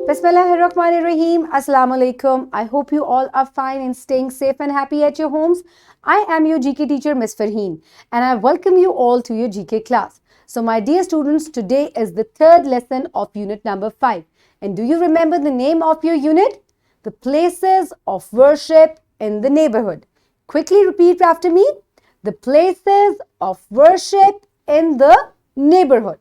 Bismillahirrahmanirrahim. Assalamu alaikum. I hope you all are fine and staying safe and happy at your homes. I am your GK teacher, Miss Farheen, and I welcome you all to your GK class. So, my dear students, today is the third lesson of unit number 5. And do you remember the name of your unit? The places of worship in the neighborhood. Quickly repeat after me. The places of worship in the neighborhood.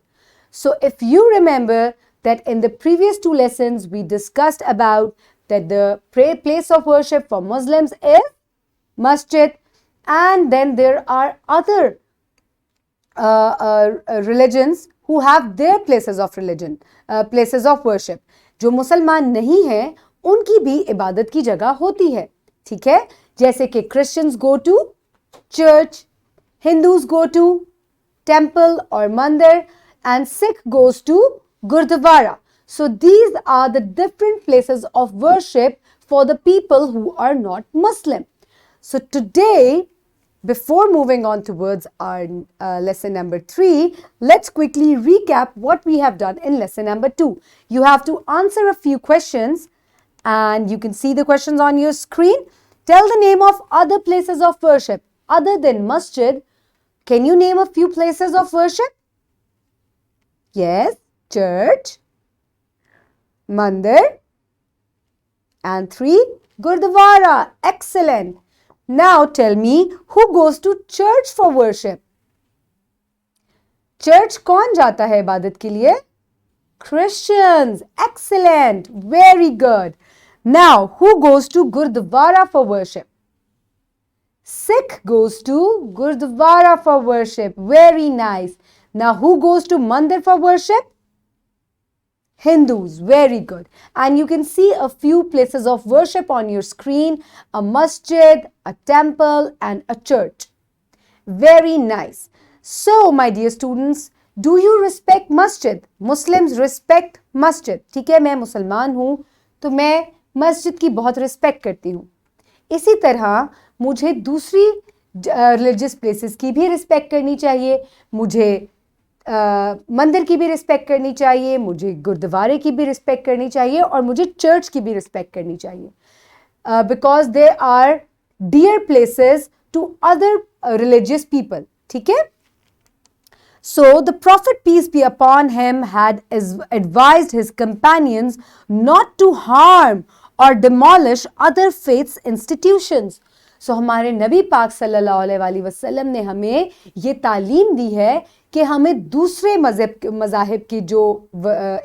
So, if you remember that in the previous two lessons we discussed about that the place of worship for Muslims is Masjid, and then there are other religions who have their places of religion, places of worship. जो मुसलमान नहीं हैं उनकी भी इबादत की जगह होती है, ठीक है? जैसे कि Christians go to church, Hindus go to temple or mandir, and Sikh goes to Gurdwara. So these are the different places of worship for the people who are not Muslim. So today, before moving on towards our lesson number 3, let's quickly recap what we have done in lesson number 2. You have to answer a few questions and you can see the questions on your screen. Tell the name of other places of worship other than Masjid. Can you name a few places of worship? Yes, church, mandir, and 3, Gurdwara. Excellent. Now tell me, who goes to church for worship? Church कौन जाता है इबादत के लिए? Christians. Excellent. Very good. Now, who goes to Gurdwara for worship? Sikh goes to Gurdwara for worship. Very nice. Now, who goes to Mandir for worship? Hindus. Very good. And you can see a few places of worship on your screen. A masjid, a temple, and a church. Very nice. So, my dear students, do you respect masjid? Muslims respect masjid. ठीक है, मैं मुसलमान हूँ तो मैं मस्जिद की बहुत रिस्पेक्ट करती हूँ. इसी तरह मुझे दूसरी रिलीजियस प्लेसेस की भी रिस्पेक्ट करनी चाहिए. मुझे मंदिर की भी रिस्पेक्ट करनी चाहिए, मुझे गुरुद्वारे की भी रिस्पेक्ट करनी चाहिए और मुझे चर्च की भी रिस्पेक्ट करनी चाहिए. Because they are dear places to other religious people. ठीक है? So the Prophet, peace be upon him, had advised his companions not to harm or demolish other faiths institutions. So हमारे नबी पाक सल्लल्लाहु अलैहि वसल्लम ने हमें ये तालीम दी है कि हमें दूसरे मज़ाहिब की जो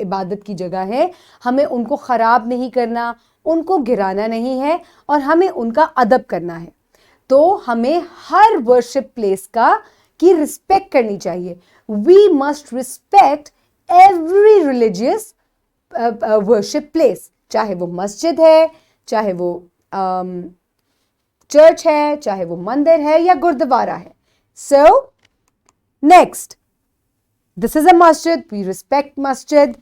इबादत की जगह है हमें उनको ख़राब नहीं करना, उनको गिराना नहीं है और हमें उनका अदब करना है. तो हमें हर वर्शिप प्लेस की रिस्पेक्ट करनी चाहिए. We must respect every religious worship place. चाहे वो मस्जिद है, चाहे वो चर्च है, चाहे वो मंदिर है या गुरुद्वारा है. So, next. This is a masjid. We respect masjid.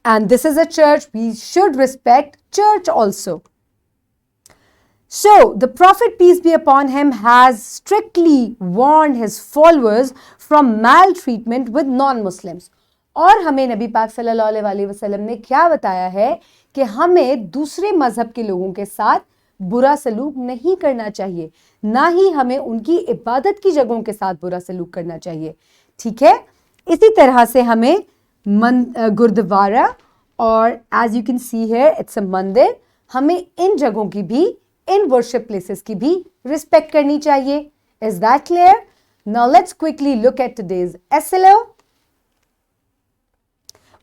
And this is a church. We should respect church also. So, the Prophet, peace be upon him, has strictly warned his followers from maltreatment with non-Muslims. और हमें नबी पाक सल्लल्लाहु अलैहि वसल्लम ने क्या बताया है कि हमें दूसरे मजहब के लोगों के साथ बुरा सलूक नहीं करना चाहिए, ना ही हमें उनकी इबादत की जगहों के साथ बुरा सलूक करना चाहिए. ठीक है? इसी तरह से हमें गुरुद्वारा और as you can see here it's a mandir, हमें इन जगहों की भी, इन वर्शिप प्लेसेस की भी रिस्पेक्ट करनी चाहिए. Is that clear? Now let's quickly look at today's SLO.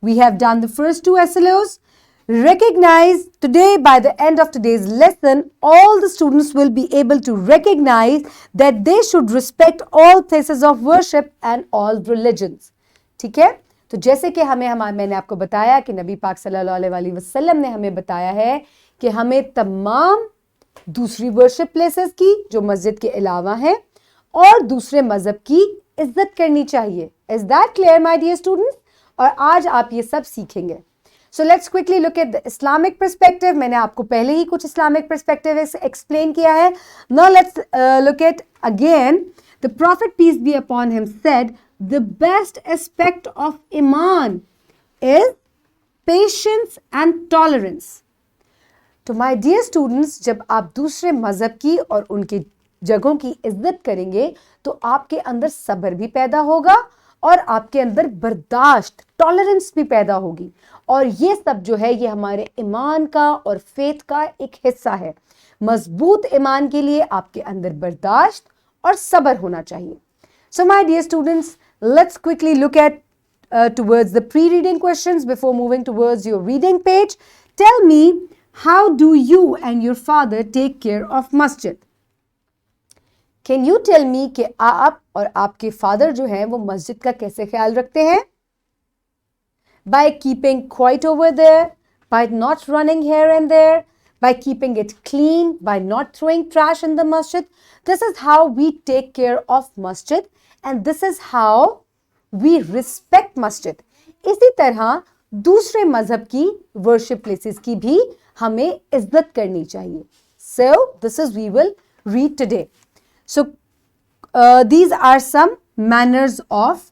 We have done the first two SLOs. Recognize today, by the end of today's lesson, all the students will be able to recognize that they should respect all places of worship and all religions. ठीक है? तो जैसे कि मैंने आपको बताया कि नबी पाक सल्लल्लाहु अलैहि वसल्लम ने हमें बताया है कि हमें तमाम दूसरी वर्शिप प्लेसेस की जो मस्जिद के अलावा हैं और दूसरे मजहब की इज्जत करनी चाहिए. Is that clear my dear students? और आज आप ये सब सीखेंगे. So let's quickly look at the Islamic perspective. मैंने आपको पहले ही कुछ इस्लामिक पर्सपेक्टिव एक्सप्लेन किया है. Now let's look at again. The prophet, peace be upon him, said the best aspect of ईमान is patience and tolerance. तो my dear students, जब आप दूसरे मजहब की और उनके जगहों की इज्जत करेंगे तो आपके अंदर सब्र भी पैदा होगा और आपके अंदर बर्दाश्त, टॉलरेंस भी पैदा होगी। और ये सब जो है ये हमारे ईमान का और फेथ का एक हिस्सा है। मजबूत ईमान के लिए आपके अंदर बर्दाश्त और सब्र होना चाहिए। So my dear students, let's quickly look at towards the pre-reading questions before moving towards your reading page. Tell me, how do you and your father take care of masjid? Can you tell me कि आप और आपके father जो हैं वो मस्जिद का कैसे ख्याल रखते हैं? By keeping quiet over there, by not running here and there, by keeping it clean, by not throwing trash in the masjid. This is how we take care of masjid and this is how we respect masjid. इसी तरह दूसरे मजहब की worship places की भी हमें इज्जत करनी चाहिए. So this is we will read today. So these are some manners of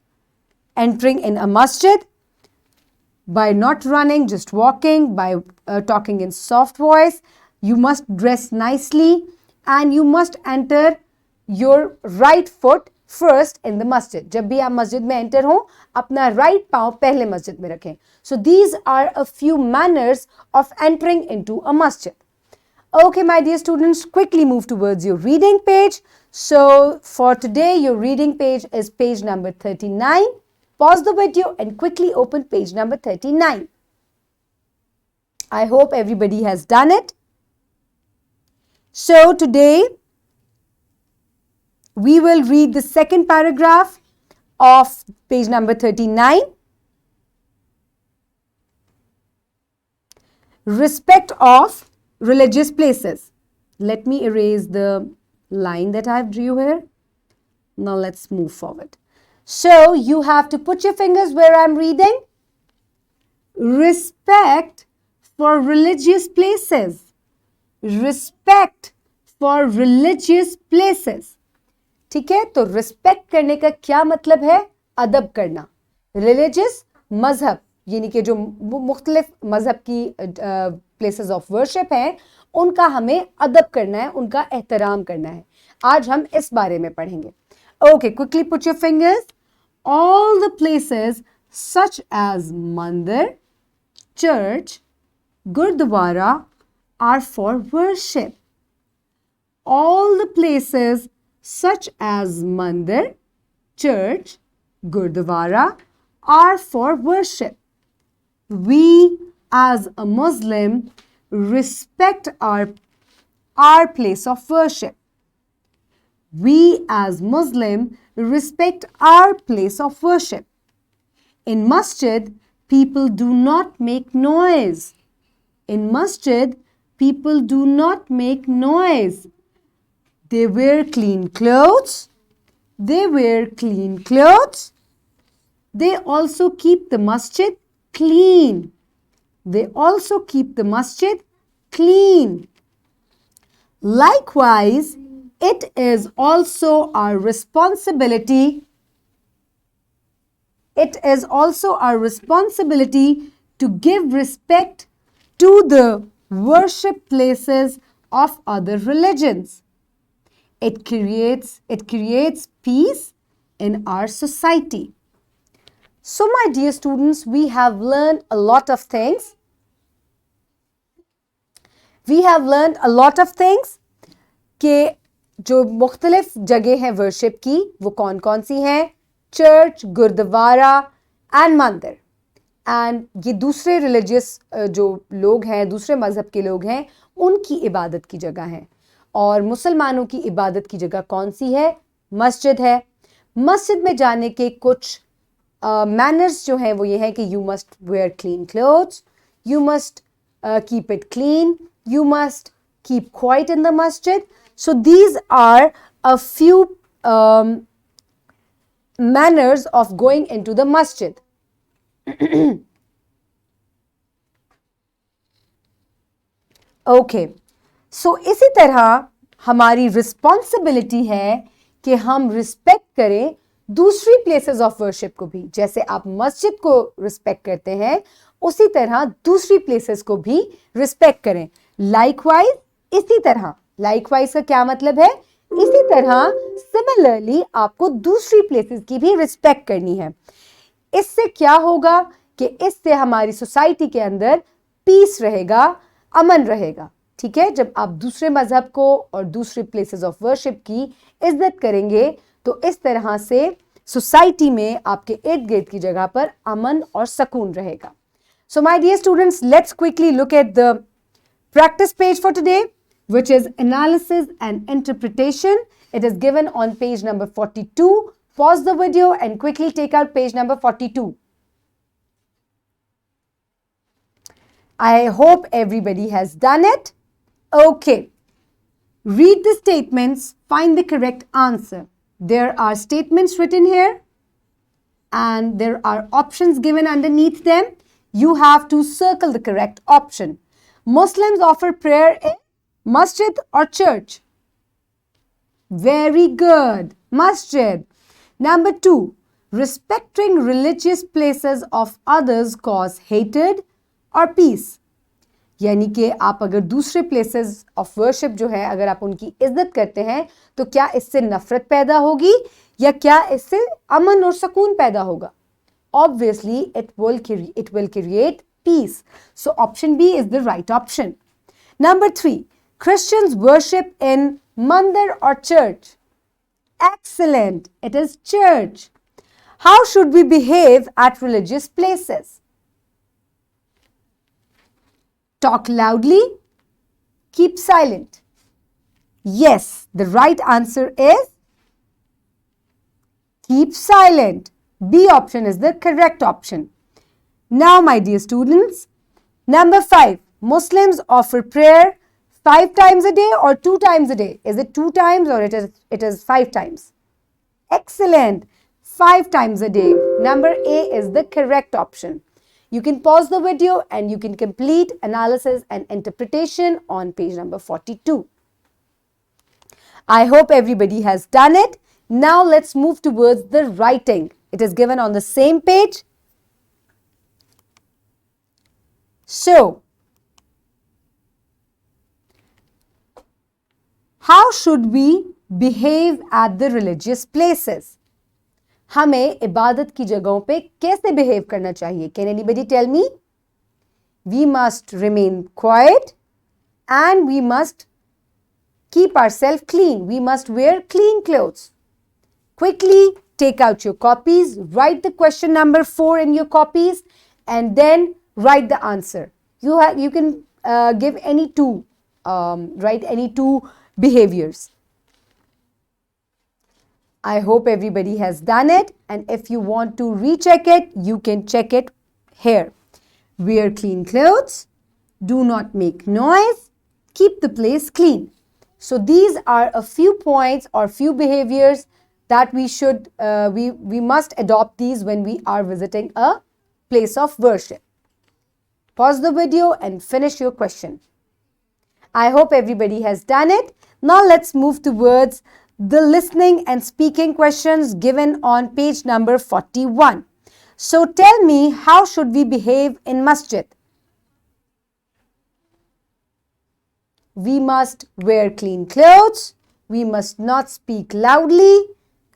entering in a masjid. By not running, just walking, by talking in soft voice. You must dress nicely and you must enter your right foot first in the masjid. जब भी आप मस्जिद में enter हो, अपना right पाँव पहले मस्जिद में रखें. So these are a few manners of entering into a masjid. Okay, my dear students, quickly move towards your reading page. So for today, your reading page is page number 39. Pause the video and quickly open page number 39. I hope everybody has done it. So today, we will read the second paragraph of page number 39. Respect of religious places. Let me erase the line that I have drew here. Now let's move forward. So you have to put your fingers where I'm reading. Respect for religious places. Respect for religious places. ठीक है, तो respect करने का क्या मतलब है? अदब करना. रिलीजियस मजहब यानी कि जो मुख्तलिफ मजहब की प्लेसेस ऑफ वर्शिप हैं उनका हमें अदब करना है, उनका एहतराम करना है. आज हम इस बारे में पढ़ेंगे. Okay, quickly put your fingers. All the places such as mandir, church, gurdwara are for worship. All the places such as mandir, church, gurdwara are for worship. We as a Muslim respect our place of worship. We as Muslim respect our place of worship. In masjid, people do not make noise. In masjid, people do not make noise. They wear clean clothes. They wear clean clothes. They also keep the masjid clean. They also keep the masjid clean. Likewise, it is also our responsibility. It is also our responsibility to give respect to the worship places of other religions. It creates peace in our society. So, my dear students, we have learned a lot of things. We have learned a lot of things कि जो मुख्तलिफ जगह हैं worship की वो कौन कौन सी हैं? चर्च, गुरुद्वारा एंड मंदिर. एंड ये दूसरे रिलीजियस जो लोग हैं, दूसरे मज़हब के लोग हैं, उनकी इबादत की जगह है. और मुसलमानों की इबादत की जगह कौन सी है? मस्जिद है. मस्जिद में जाने के कुछ मैनर्स जो हैं वो ये हैं कि you must wear clean clothes, you must keep it clean, you must keep quiet in the masjid. So these are a few manners of going into the masjid. Okay, so इसी तरह हमारी responsibility है कि हम respect करें दूसरी places of worship को भी. जैसे आप मस्जिद को रिस्पेक्ट करते हैं, उसी तरह दूसरी प्लेसेस को भी रिस्पेक्ट करें. लाइकवाइज, इसी तरह. लाइकवाइज का क्या मतलब है? इसी तरह सिमिलरली आपको दूसरी प्लेसेस की भी रिस्पेक्ट करनी है. इससे क्या होगा कि इससे हमारी सोसाइटी के अंदर पीस रहेगा, अमन रहेगा. ठीक है, जब आप दूसरे मजहब को और दूसरे प्लेसेस ऑफ वर्शिप की इज्जत करेंगे तो इस तरह से सोसाइटी में आपके इर्द गिर्द की जगह पर अमन और सुकून रहेगा. So my dear students, let's quickly look at the practice page for today, which is analysis and interpretation. It is given on page number 42. Pause the video and quickly take out page number 42. I hope everybody has done it. Okay. Read the statements, find the correct answer. There are statements written here and there are options given underneath them. You have to circle the correct option. Muslims offer prayer in masjid or church? Very good. Masjid. Number 2. Respecting religious places of others cause hatred or peace? यानी कि आप अगर दूसरे places of worship जो है अगर आप उनकी इज्जत करते हैं तो क्या इससे नफरत पैदा होगी या क्या इससे अमन और सुकून पैदा होगा? Obviously, it will create peace. So option B is the right option. Number 3, Christians worship in mandir or church? Excellent. It is church. How should we behave at religious places? Talk loudly. Keep silent. Yes, the right answer is keep silent. B option is the correct option. Now, my dear students, number 5, Muslims offer prayer 5 times a day or 2 times a day? Is it 2 times or it is 5 times? Excellent. 5 times a day. Number A is the correct option. You can pause the video and you can complete analysis and interpretation on page number 42. I hope everybody has done it. Now, let's move towards the writing. It is given on the same page. So, how should we behave at the religious places? हमें इबादत की जगहों पे कैसे behave करना चाहिए? Can anybody tell me? We must remain quiet and we must keep ourselves clean. We must wear clean clothes. Quickly take out your copies, write the question number 4 in your copies and then write the answer. You can give any two, write any 2 behaviors. I hope everybody has done it and if you want to recheck it, you can check it here. Wear clean clothes, do not make noise, keep the place clean. So these are a few points or few behaviors that we should, we must adopt these when we are visiting a place of worship. Pause the video and finish your question. I hope everybody has done it. Now let's move towards the listening and speaking questions given on page number 41. So tell me, how should we behave in masjid? We must wear clean clothes, we must not speak loudly,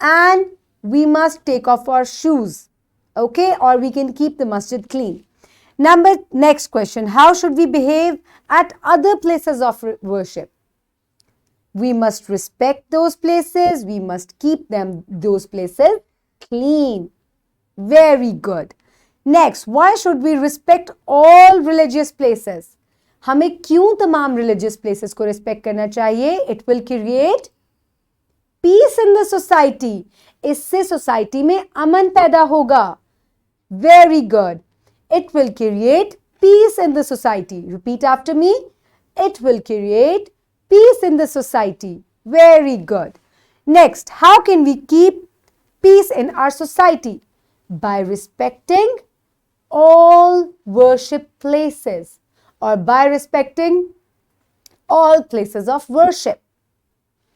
and we must take off our shoes. Okay, or we can keep the masjid clean. Next question, how should we behave at other places of worship? We must respect those places, we must keep those places clean. Very good. Next, why should we respect all religious places? हमें क्यों तमाम religious places को respect करना चाहिए? It will create peace in the society. इससे society में अमन पैदा होगा. Very good. It will create peace in the society. Repeat after me. It will create peace in the society. Very good. Next, how can we keep peace in our society? By respecting all worship places or by respecting all places of worship.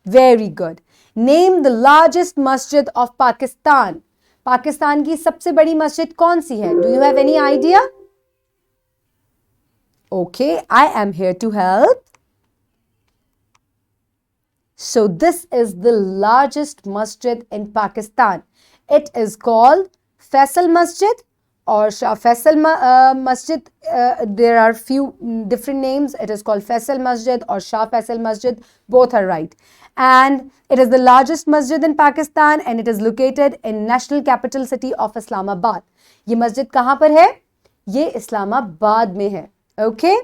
Very good. Name the largest masjid of Pakistan. Pakistan की सबसे बड़ी मस्जिद कौन सी है? Do you have any idea? Okay, I am here to help. So this is the largest masjid in Pakistan. It is called Faisal Masjid or Shah Faisal Masjid. There are few different names. It is called Faisal Masjid or Shah Faisal Masjid. Both are right. And it is the largest masjid in Pakistan and it is located in national capital city of Islamabad. ये मस्जिद कहाँ पर है? ये इस्लामाबाद में है. Okay?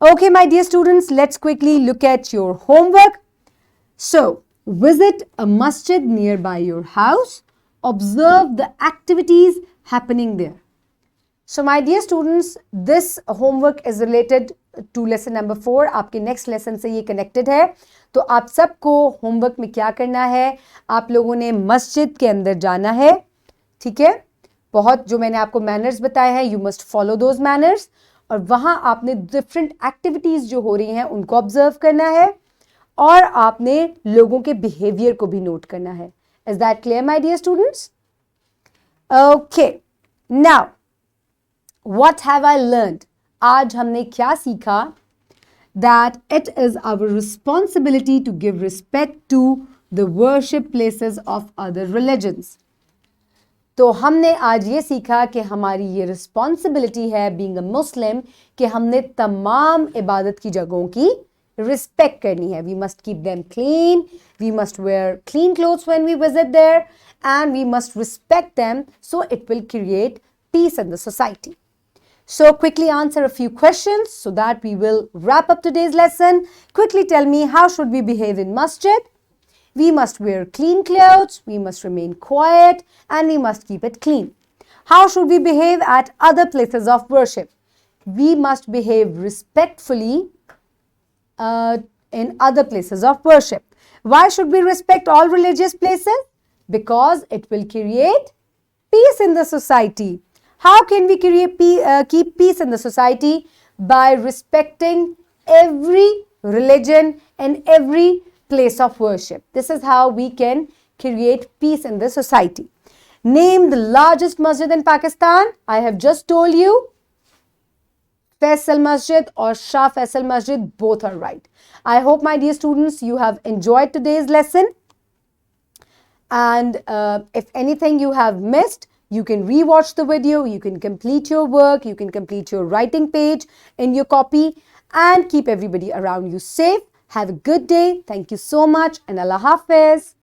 Okay, my dear students, let's quickly look at your homework. So, visit a masjid nearby your house. Observe the activities happening there. So, my dear students, this homework is related to lesson number 4. आपके next lesson से ये connected है. तो आप सबको homework में क्या करना है? आप लोगों ने मस्जिद के अंदर जाना है. ठीक है? बहुत जो मैंने आपको manners बताए हैं, you must follow those manners. और वहाँ आपने different activities जो हो रही हैं उनको observe करना है. और आपने लोगों के बिहेवियर को भी नोट करना है. Is that clear, my dear students? Okay. Now, what have I learned? आज हमने क्या सीखा? That it is our responsibility to give respect to the worship places of other religions. तो हमने आज ये सीखा कि हमारी ये रिस्पॉन्सिबिलिटी है बीइंग अ मुस्लिम कि हमने तमाम इबादत की जगहों की रिस्पेक्ट करनी है. We must keep them clean, we must wear clean clothes when we visit there and we must respect them so it will create peace in the society. So quickly answer a few questions so that we will wrap up today's lesson. Quickly tell me, how should we behave in masjid? We must wear clean clothes, we must remain quiet, and we must keep it clean. How should we behave at other places of worship? We must behave respectfully in other places of worship. Why should we respect all religious places? Because it will create peace in the society. How can we keep peace in the society? By respecting every religion and every place of worship. This is how we can create peace in the society. Name the largest masjid in Pakistan. I have just told you. Faisal Masjid or Shah Faisal Masjid, both are right. I hope, my dear students, you have enjoyed today's lesson. And if anything you have missed, you can rewatch the video, you can complete your work, you can complete your writing page in your copy and keep everybody around you safe. Have a good day. Thank you so much and Allah Hafiz.